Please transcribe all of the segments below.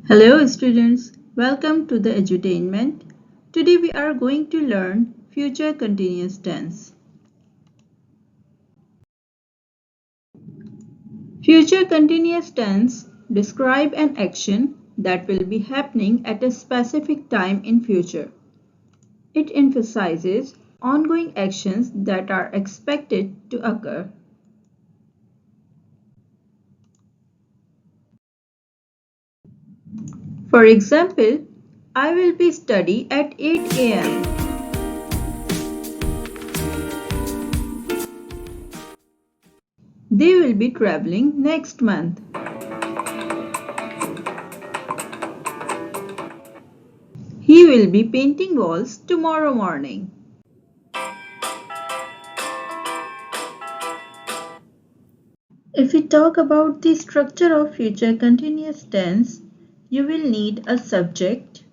Hello students, welcome to the Edutainment. Today we are going to learn future continuous tense. Future continuous tense describe an action that will be happening at a specific time in future. It emphasizes ongoing actions that are expected to occur. For example, I will be study at 8 a.m. They will be traveling next month. He will be painting walls tomorrow morning. If we talk about the structure of future continuous tense, you will need a subject,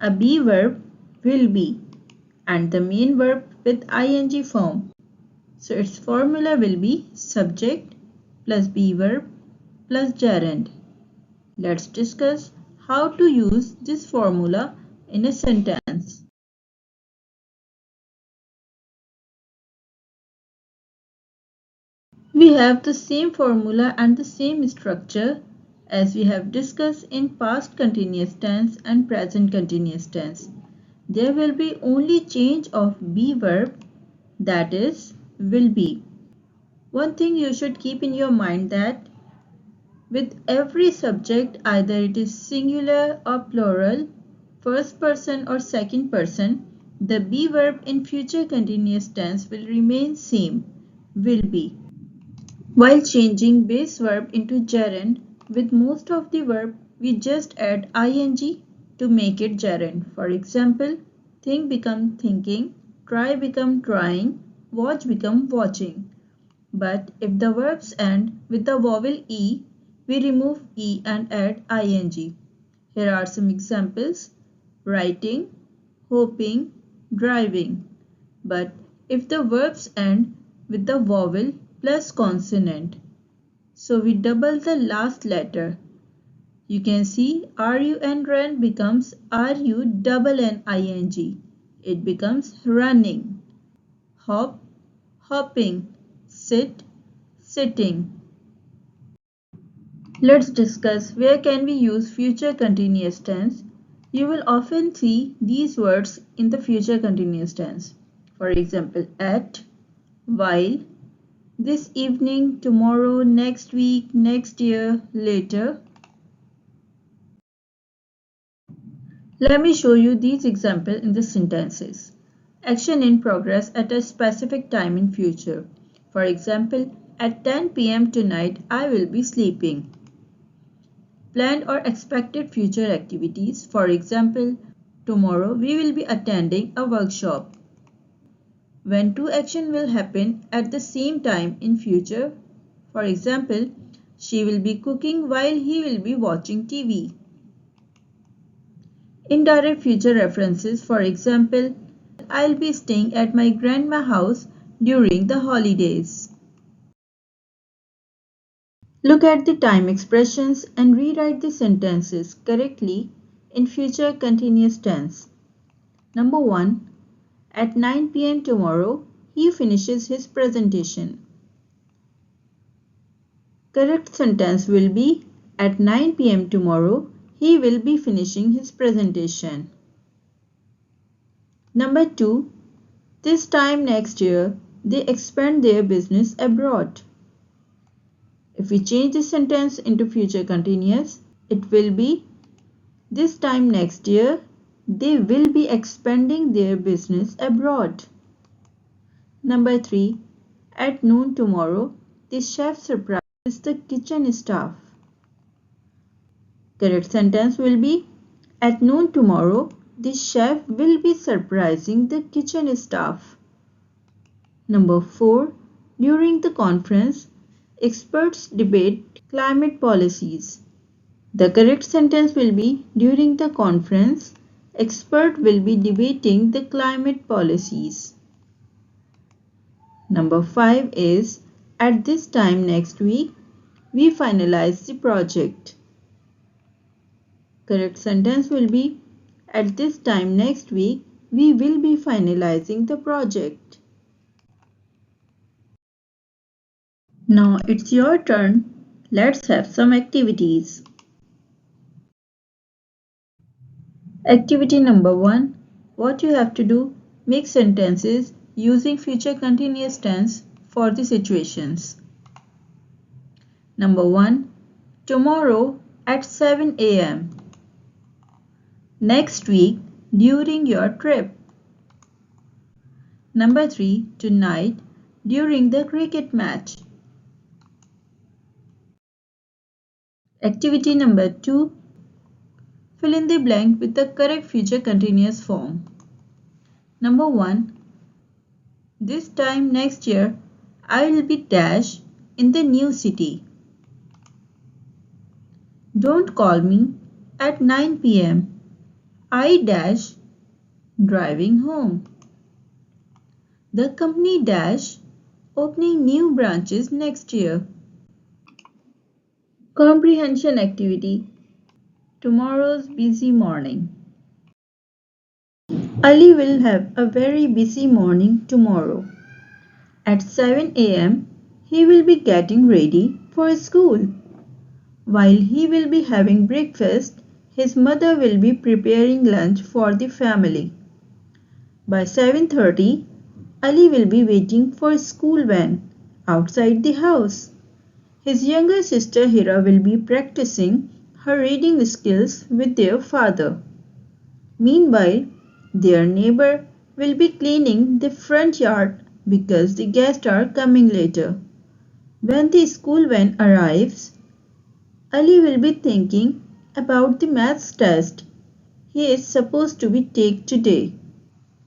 a be verb, will be, and the main verb with ing form. So its formula will be subject plus be verb plus gerund. Let's discuss how to use this formula in a sentence. We have the same formula and the same structure as we have discussed in past continuous tense and present continuous tense. There will be only change of be verb, that is will be. One thing you should keep in your mind that with every subject, either it is singular or plural, first person or second person, the be verb in future continuous tense will remain same, will be. While changing base verb into gerund, with most of the verb we just add ing to make it gerund. For example, think become thinking, try become trying, watch become watching. But if the verbs end with the vowel e, we remove e and add ing. Here are some examples: writing, hoping, driving. But if the verbs end with the vowel plus consonant, so we double the last letter. You can see ru and ran becomes ru double n ing. It becomes running, hop, hopping, sit, sitting. Let's discuss where can we use future continuous tense. You will often see these words in the future continuous tense. For example, at, while, this evening, tomorrow, next week, next year, later. Let me show you these examples in the sentences. Action in progress at a specific time in future. For example, at 10 p.m. tonight, I will be sleeping. Planned or expected future activities. For example, tomorrow we will be attending a workshop. When two actions will happen at the same time in future. For example, she will be cooking while he will be watching TV. Indirect future references. For example, I'll be staying at my grandma's house during the holidays. Look at the time expressions and rewrite the sentences correctly in future continuous tense. Number 1. At 9 p.m. tomorrow, he finishes his presentation. Correct sentence will be at 9 p.m. tomorrow, he will be finishing his presentation. Number 2. This time next year, they expand their business abroad. If we change the sentence into future continuous, it will be this time next year, they will be expanding their business abroad. Number 3. At noon tomorrow, the chef surprises the kitchen staff. Correct sentence will be at noon tomorrow, the chef will be surprising the kitchen staff. Number 4. During the conference, experts debate climate policies. The correct sentence will be during the conference, experts will be debating the climate policies. Number 5 is at this time next week, we finalize the project. Correct sentence will be, at this time next week, we will be finalizing the project. Now it's your turn. Let's have some activities. Activity number 1. What you have to do, make sentences using future continuous tense for the situations. Number 1. Tomorrow at 7 a.m. Next week during your trip. Number 3. Tonight during the cricket match. Activity number 2. Fill in the blank with the correct future continuous form. Number 1. This time next year, I will be dash in the new city. Don't call me at 9 p.m. I dash driving home. The company dash opening new branches next year. Comprehension activity. Tomorrow's busy morning. Ali will have a very busy morning tomorrow. At 7 a.m., he will be getting ready for school. While he will be having breakfast, his mother will be preparing lunch for the family. By 7:30, Ali will be waiting for school van outside the house. His younger sister Hira will be practicing her reading skills with their father. Meanwhile, their neighbor will be cleaning the front yard because the guests are coming later. When the school van arrives, Ali will be thinking about the maths test he is supposed to be take today.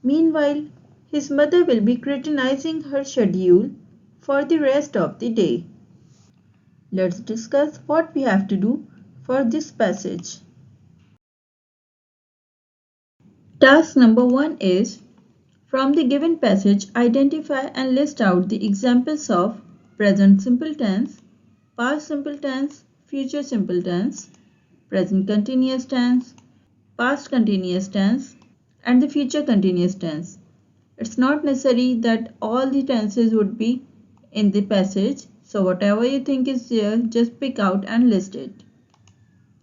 Meanwhile, his mother will be scrutinizing her schedule for the rest of the day. Let's discuss what we have to do for this passage. Task number 1 is, from the given passage, identify and list out the examples of present simple tense, past simple tense, future simple tense, present continuous tense, past continuous tense, and the future continuous tense. It's not necessary that all the tenses would be in the passage, so whatever you think is there, just pick out and list it.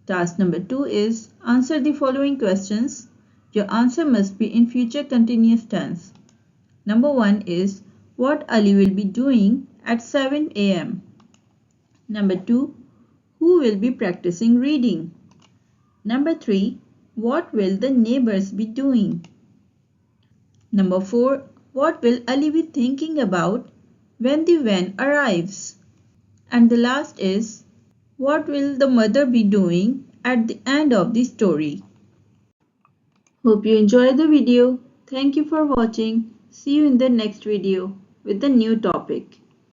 Task number 2 is, answer the following questions. Your answer must be in future continuous tense. Number 1 is, what Ali will be doing at 7 a.m. Number 2, who will be practicing reading? Number 3, what will the neighbors be doing? Number 4, what will Ali be thinking about when the van arrives? And the last is, what will the mother be doing at the end of the story? Hope you enjoyed the video. Thank you for watching. See you in the next video with a new topic.